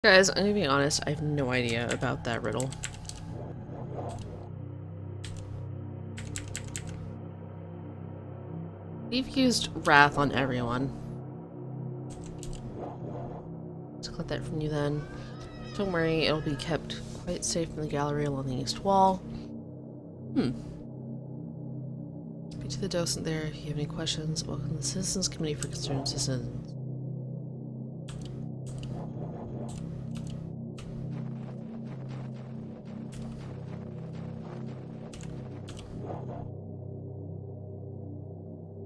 Guys, I'm gonna be honest, I have no idea about that riddle. We've used Wrath on everyone. Let's collect that from you then. Don't worry, it'll be kept quite safe in the gallery along the east wall. Speak to the docent there if you have any questions. Welcome to the Citizens Committee for Concerned Citizens.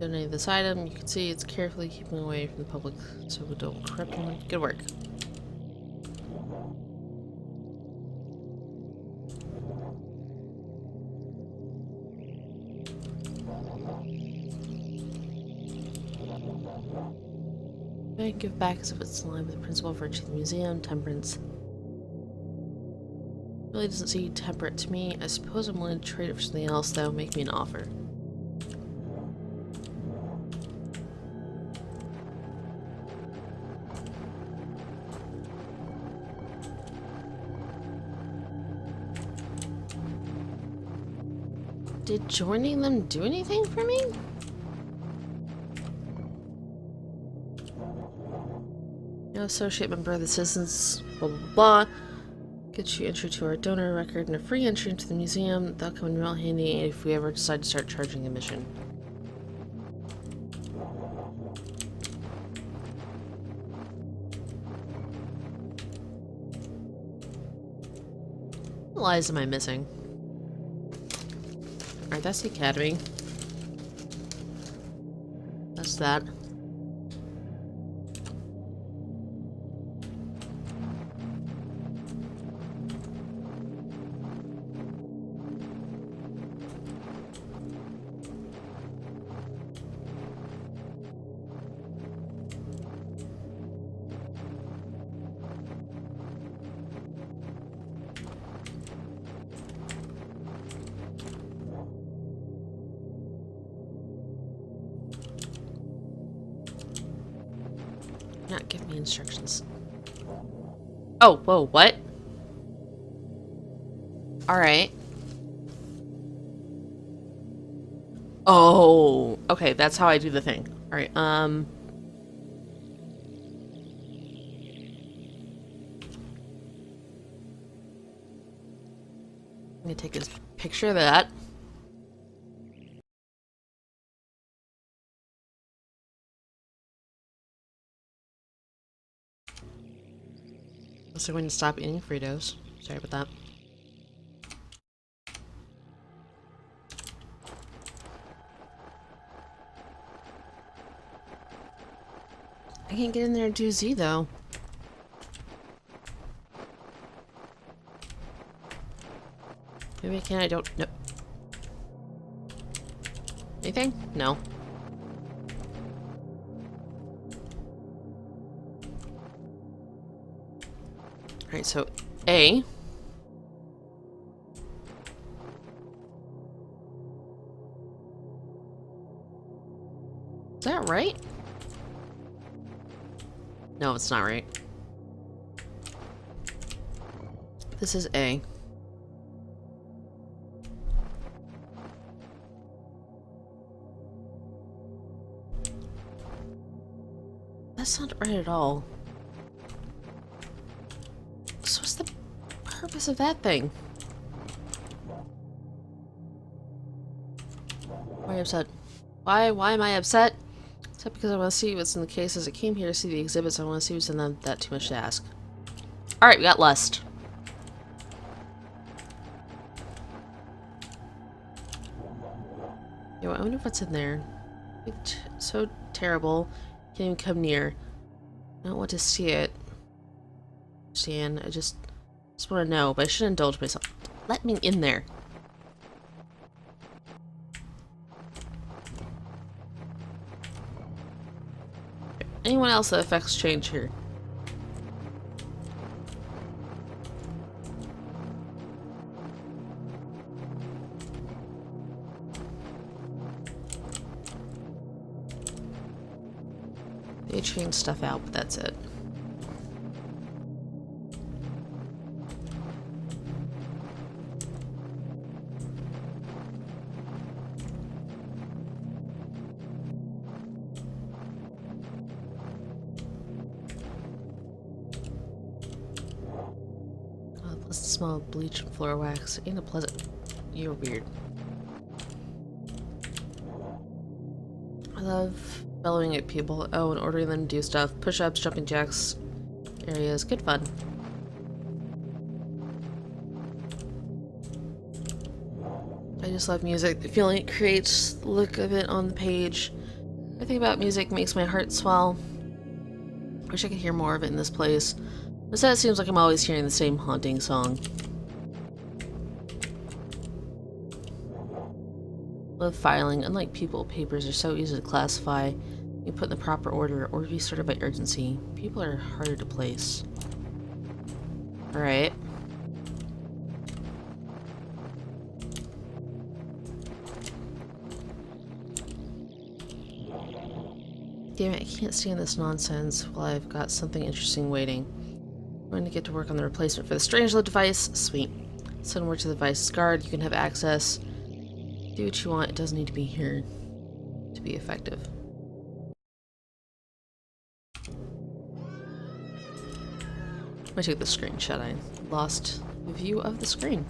Donate this item. You can see it's carefully keeping away from the public so we don't corrupt anyone. Good work. I give back as if it's in line with the principal virtue of the museum, temperance. Really doesn't seem temperate to me. I suppose I'm willing to trade it for something else that will make me an offer. Did joining them do anything for me? No associate member of the citizens, blah blah blah. Get you entry to our donor record and a free entry into the museum. That'll come in real handy if we ever decide to start charging admission. What lies am I missing? Alright, that's the academy. That's that. Not give me instructions. Oh, whoa, what? Alright. Oh, okay, that's how I do the thing. Alright, I'm gonna take a picture of that. Also going to stop eating Fritos. Sorry about that. I can't get in there and do Z though. Maybe I can, I don't know. Anything? No. Alright, so A. Is that right? No, it's not right. This is A. That's not right at all. So what's the purpose of that thing? Why are you upset? Why am I upset? Except because I want to see what's in the cases. I came here to see the exhibits. I want to see what's in them. That too much to ask. Alright, we got lust. Yo, I wonder what's in there. It's so terrible. Can't even come near. I don't want to see it. Stan, I just want to know, but I shouldn't indulge myself. Let me in there. Anyone else that affects change here? They change stuff out, but that's it. Pleasant smell of bleach and floor wax. Ain't a pleasant. You're weird. I love bellowing at people. Oh, and ordering them to do stuff. Push-ups, jumping jacks, areas. Good fun. I just love music. The feeling it creates, the look of it on the page. Everything about music makes my heart swell. Wish I could hear more of it in this place. Instead, it seems like I'm always hearing the same haunting song. Love filing. Unlike people, papers are so easy to classify. You put in the proper order or be sorted by urgency. People are harder to place. Alright. Damn it, I can't stand this nonsense while I've got something interesting waiting. I'm going to get to work on the replacement for the Strangelove device. Sweet. Send word to the device's guard. You can have access. Do what you want. It doesn't need to be here to be effective. I took the screenshot. I lost the view of the screen.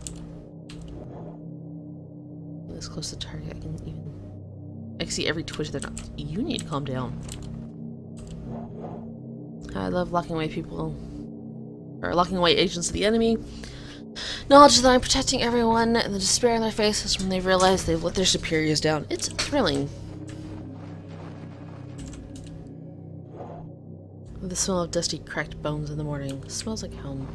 This close to the target, I can see every twitch they're not. You need to calm down. I love locking away people, or locking away agents of the enemy. Knowledge that I'm protecting everyone, and the despair in their faces when they realize they've let their superiors down. It's thrilling. The smell of dusty, cracked bones in the morning. Smells like home.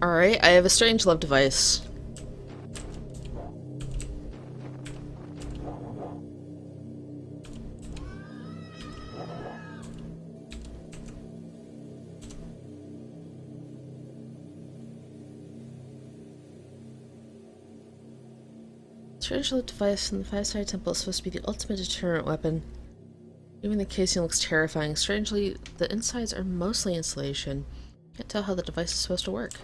Alright, I have a Strangelove device. Strangelove device in the five-sided temple is supposed to be the ultimate deterrent weapon. Even the casing looks terrifying. Strangely, the insides are mostly insulation. Can't tell how the device is supposed to work.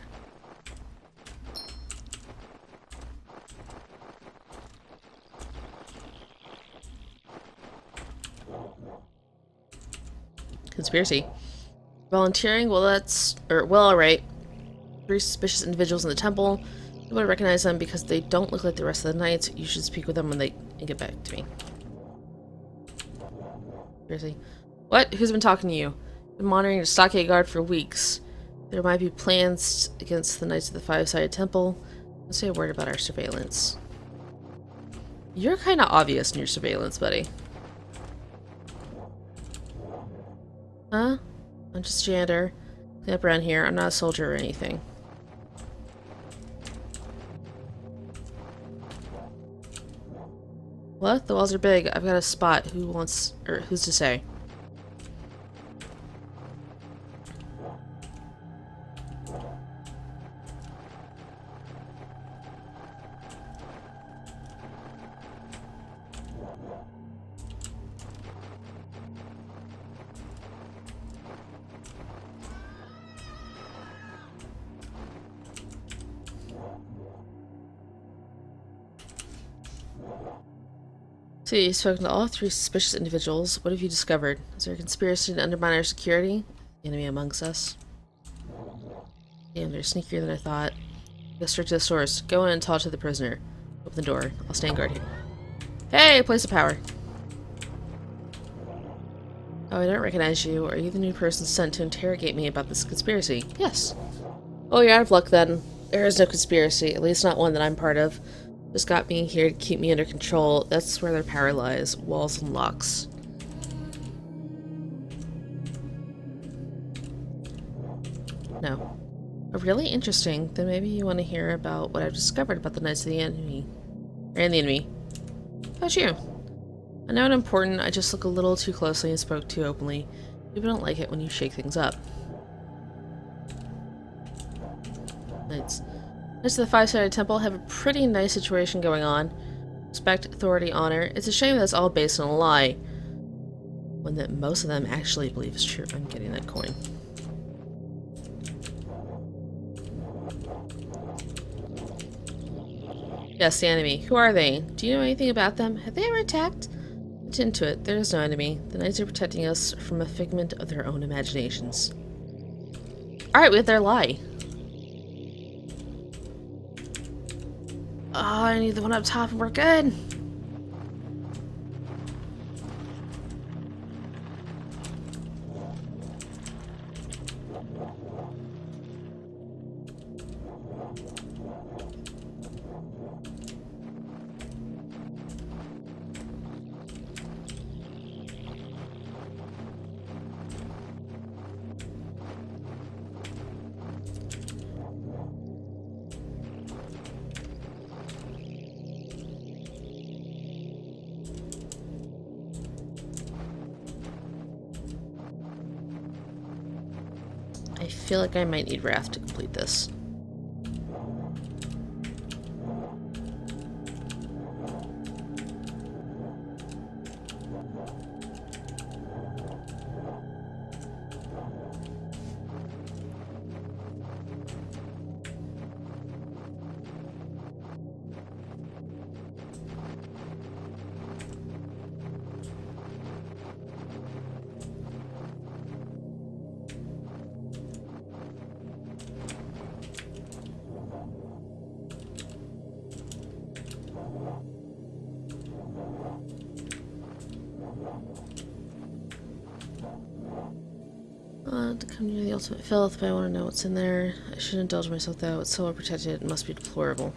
Conspiracy. Volunteering? Well, alright. 3 suspicious individuals in the temple. You would recognize them because they don't look like the rest of the knights. You should speak with them when they get back to me. Conspiracy. What? Who's been talking to you? Been monitoring the stockade guard for weeks. There might be plans against the Knights of the Five-Sided Temple. Don't say a word about our surveillance. You're kind of obvious in your surveillance, buddy. Huh? I'm just a janitor. Clean up around here. I'm not a soldier or anything. What? The walls are big. I've got a spot. Who wants... or who's to say? So you've spoken to all 3 suspicious individuals. What have you discovered? Is there a conspiracy to undermine our security? The enemy amongst us? Damn, they're sneakier than I thought. Go straight to the source. Go in and talk to the prisoner. Open the door. I'll stand guard here. Hey, place of power. Oh, I don't recognize you. Are you the new person sent to interrogate me about this conspiracy? Yes. Oh, you're out of luck then. There is no conspiracy, at least not one that I'm part of. Just got me here to keep me under control. That's where their power lies. Walls and locks. No. Oh, really interesting. Then maybe you want to hear about what I've discovered about the Knights of the Enemy. And the enemy. How about you? I know it's important. I just look a little too closely and spoke too openly. People don't like it when you shake things up. Knights of the Five-Sided Temple have a pretty nice situation going on. Respect, authority, honor. It's a shame that's all based on a lie. One that most of them actually believe is true. I'm getting that coin. Yes, the enemy. Who are they? Do you know anything about them? Have they ever attacked? Have Get into it. There is no enemy. The knights are protecting us from a figment of their own imaginations. Alright, we have their lie. Oh, I need the one up top and we're good. I feel like I might need Wrath to complete this. To come near the ultimate filth, but I want to know what's in there. I shouldn't indulge myself though. It's so well protected, it must be deplorable.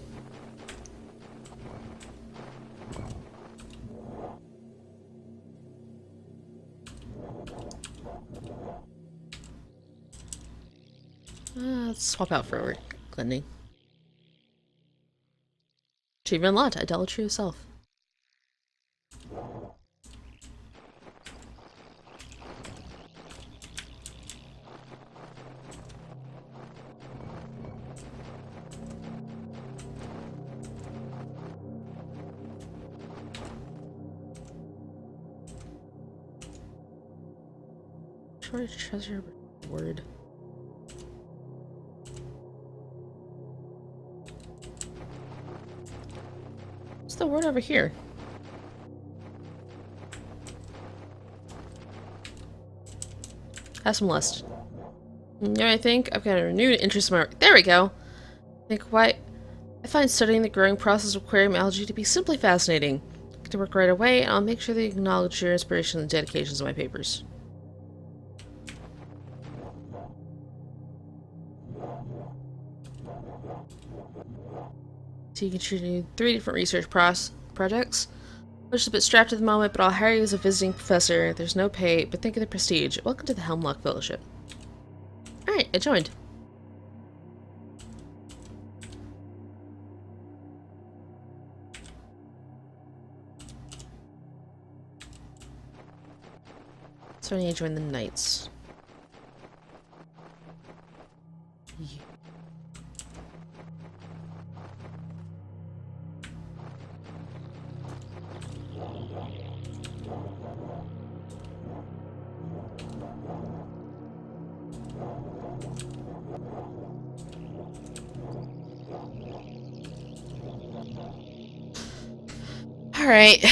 Let's swap out for cleansing. Achievement unlocked, idolatry of self. Treasure word. What's the word over here? Have some lust. You know what I think? I've got a renewed interest in my work. There we go! I find studying the growing process of aquarium algae to be simply fascinating. Get to work right away, and I'll make sure they acknowledge your inspiration and dedications of my papers. So you can choose 3 different research projects. I'm just a bit strapped at the moment, but I'll hire you as a visiting professor. There's no pay, but think of the prestige. Welcome to the Hemlock Fellowship. Alright, I joined. So I need to join the Knights. Yeah. All right. In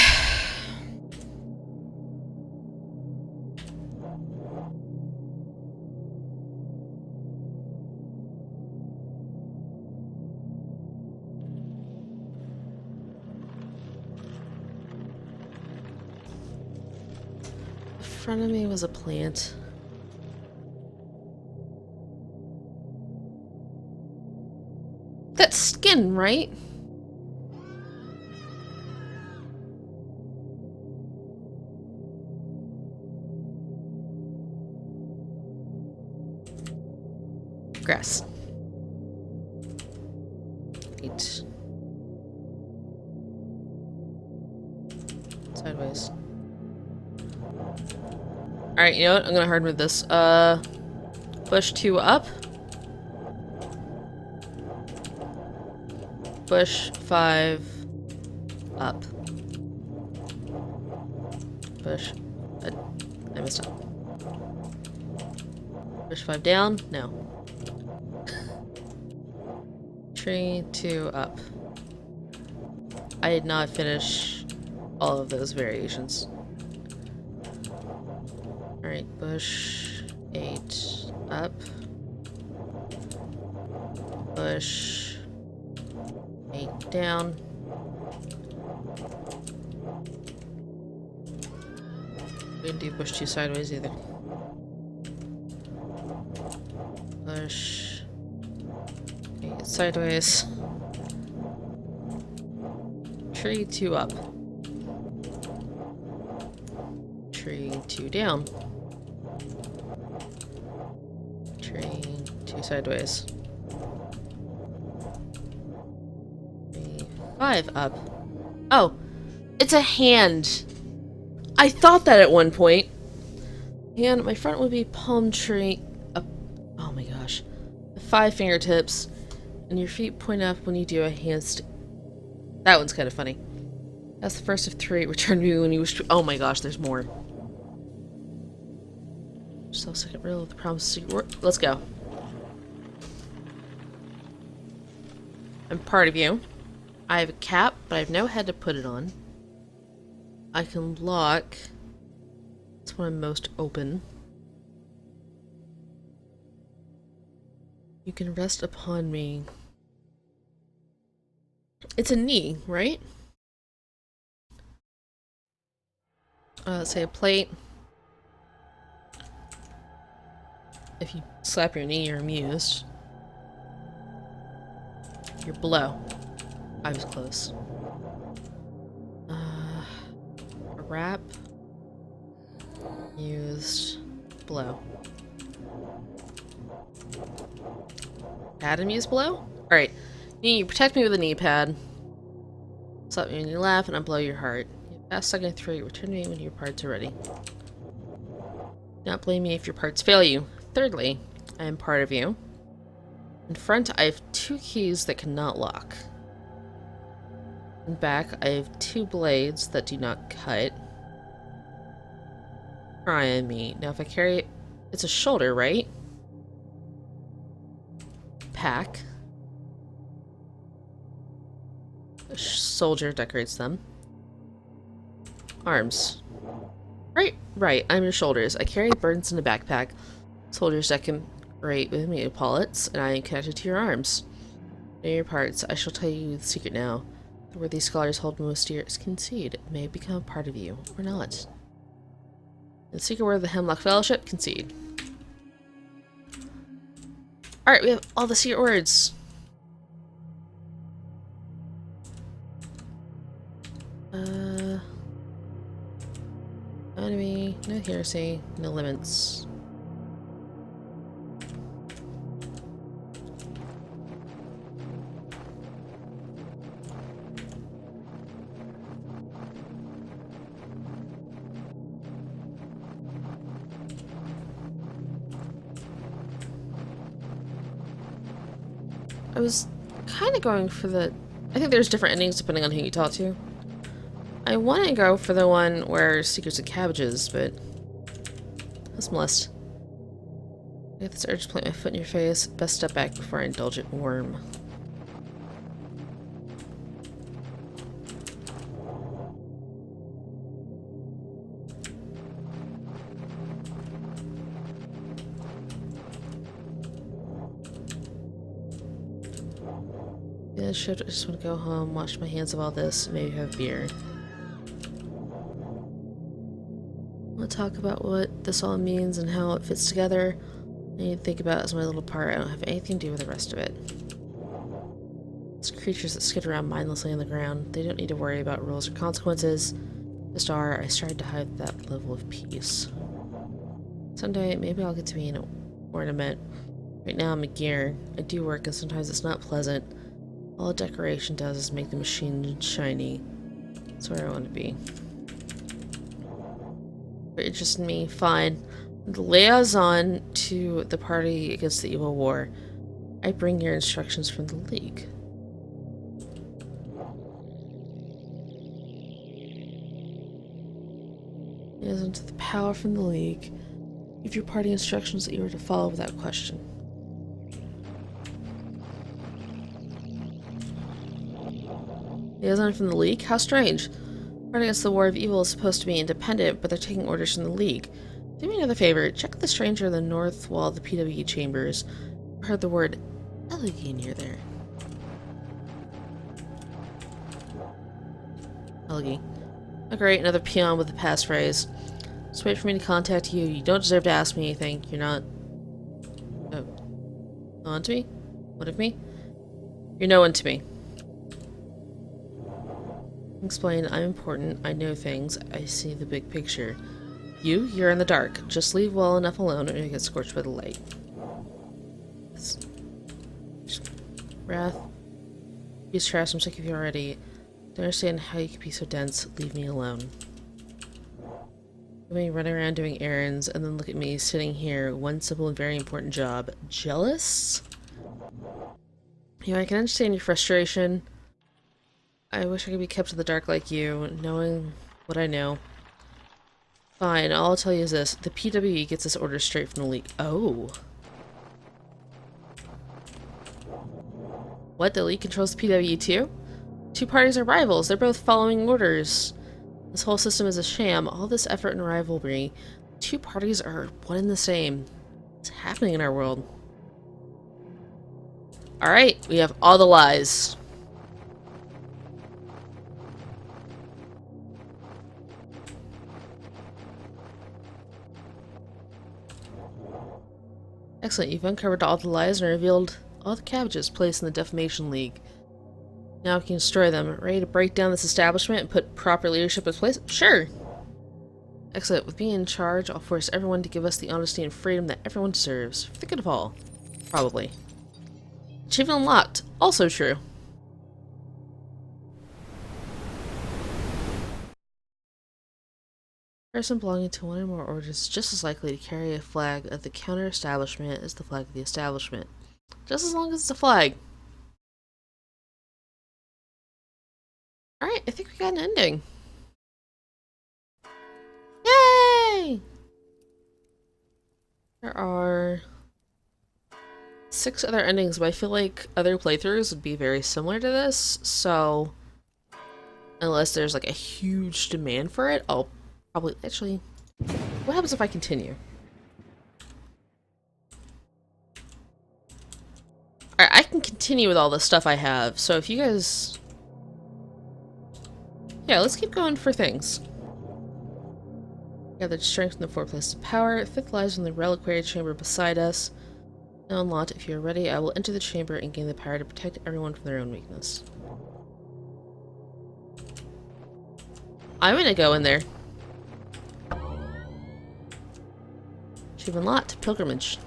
front of me was a plant. That's skin, right? Grass. 8. Sideways. Alright, you know what? I'm gonna hard move this. Push 2 up. Push 5 up. Push. I messed up. Push 5 down? No. 3, 2 up. I did not finish all of those variations. Alright, bush 8 up. Bush 8 down. We didn't do bush 2 sideways either. Bush 8 sideways. Tree 2 up. Tree 2 down. Tree 2 sideways. Tree 5 up. Oh! It's a hand! I thought that at one point. And my front would be palm tree up. Oh my gosh. 5 fingertips. And your feet point up when you do a handstand. That one's kind of funny. That's the first of 3. Return to me when you wish to. Oh my gosh, there's more. Self-second rule of the promise. Let's go. I'm part of you. I have a cap, but I have no head to put it on. I can lock. That's when I'm most open. You can rest upon me. It's a knee, right? Let's say a plate. If you slap your knee, you're amused. You're below. I was close. A wrap. Used. Blow. Pad and use blow? Alright. You protect me with a knee pad. Slap me when you laugh and I blow your heart. Pass second 3. Return to me when your parts are ready. Do not blame me if your parts fail you. Thirdly, I am part of you. In front, I have 2 keys that cannot lock. In back, I have 2 blades that do not cut. Try on me. Now if I carry it, it's a shoulder, right? Pack. A soldier decorates them. Arms. Right, I'm your shoulders. I carry burdens in a backpack. Soldiers decorate with me epaulets, and I am connected to your arms. Know your parts. I shall tell you the secret now. The worthy scholars hold most dear concede. It may become a part of you, or not. The secret word of the Hemlock Fellowship, concede. Alright, we have all the secret words. Enemy, no heresy, no limits. I was kind of going for the... I think there's different endings depending on who you talk to. I want to go for the one where secrets of cabbages, but... Let's molest. I get this urge to plant my foot in your face. Best step back before I indulge it worm. Yeah, I just want to go home, wash my hands of all this, maybe have beer. I want to talk about what this all means and how it fits together. I need to think about it as my little part. I don't have anything to do with the rest of it. It's creatures that skid around mindlessly on the ground. They don't need to worry about rules or consequences. Just are. I strive to have that level of peace. Someday, maybe I'll get to be an ornament. Right now, I'm a gear. I do work, and sometimes it's not pleasant. All a decoration does is make the machine shiny. That's where I want to be. You're interested in me? Fine. The liaison to the party against the evil war. I bring your instructions from the League. Liaison to the power from the League. Give your party instructions that you are to follow without question. Liaison from the League? How strange. The party against the war of evil is supposed to be independent, but they're taking orders from the League. Do me another favor. Check the stranger on the north wall of the PWE chambers. I heard the word elegy near there. Elegy. Oh great, another peon with the passphrase. Just wait for me to contact you. You don't deserve to ask me anything. You're not... Oh. On to me? What of me? You're no one to me. Explain, I'm important. I know things. I see the big picture. You're in the dark. Just leave well enough alone or you get scorched by the light. Wrath. Use trash. I'm sick of you already. Don't understand how you can be so dense. Leave me alone. Me running around doing errands, and then look at me sitting here. One simple and very important job. Jealous? You know, I can understand your frustration. I wish I could be kept in the dark like you, knowing what I know. Fine, all I'll tell you is this. The PWE gets this order straight from the league. Oh. What? The league controls the PWE too? Two parties are rivals. They're both following orders. This whole system is a sham. All this effort and rivalry. Two parties are one and the same. What's happening in our world? Alright, we have all the lies. Excellent, you've uncovered all the lies and revealed all the cabbages placed in the Defamation League. Now we can destroy them. Ready to break down this establishment and put proper leadership in place? Sure! Excellent. With me in charge, I'll force everyone to give us the honesty and freedom that everyone deserves. For the good of all. Probably. Achievement unlocked. Also true. A person belonging to one or more orders is just as likely to carry a flag of the counter-establishment as the flag of the establishment. Just as long as it's a flag. Alright, I think we got an ending. Yay! There are 6 other endings, but I feel like other playthroughs would be very similar to this, so unless there's like a huge demand for it, I'll probably... Actually, what happens if I continue? Alright, I can continue with all the stuff I have, so if you guys... Yeah, let's keep going for things. Gathered strength in the 4 places of power. 5th lies in the reliquary chamber beside us. Now unlocked. If you are ready, I will enter the chamber and gain the power to protect everyone from their own weakness. I'm gonna go in there. Achievement unlocked. Pilgrimage.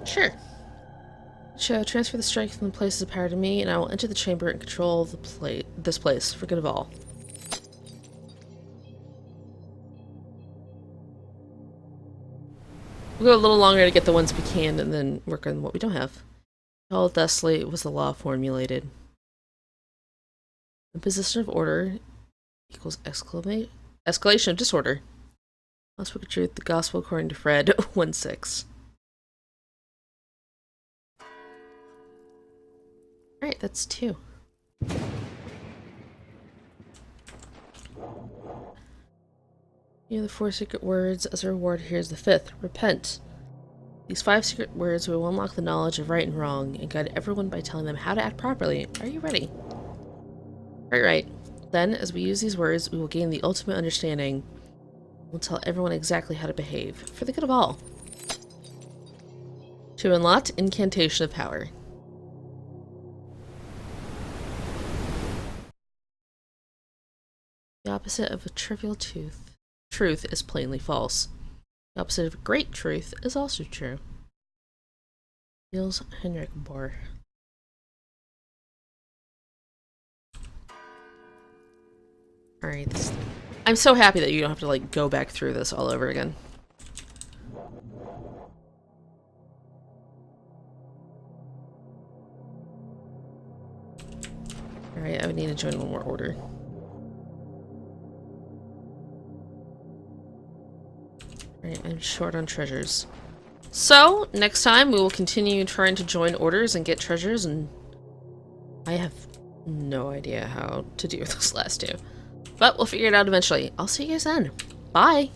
Sure. Transfer the strength from the places of power to me, and I will enter the chamber and control this place for good of all. We'll go a little longer to get the ones we can, and then work on what we don't have. All thusly was the law formulated. The position of order equals escalation of disorder. I'll speak the truth. The gospel according to Fred 1:6. Alright, that's 2. You know the 4 secret words. As a reward, here's the 5th. Repent. These 5 secret words will unlock the knowledge of right and wrong and guide everyone by telling them how to act properly. Are you ready? Right. Then, as we use these words, we will gain the ultimate understanding. We'll tell everyone exactly how to behave, for the good of all. To unlock Incantation of Power. The opposite of a trivial truth is plainly false. The opposite of a great truth is also true. Niels Henrik Bohr. Alright, I'm so happy that you don't have to like go back through this all over again. Alright, I would need to join one more order. Alright, I'm short on treasures. So, next time we will continue trying to join orders and get treasures, and I have No idea how to deal with those last two. But we'll figure it out eventually. I'll see you guys then. Bye!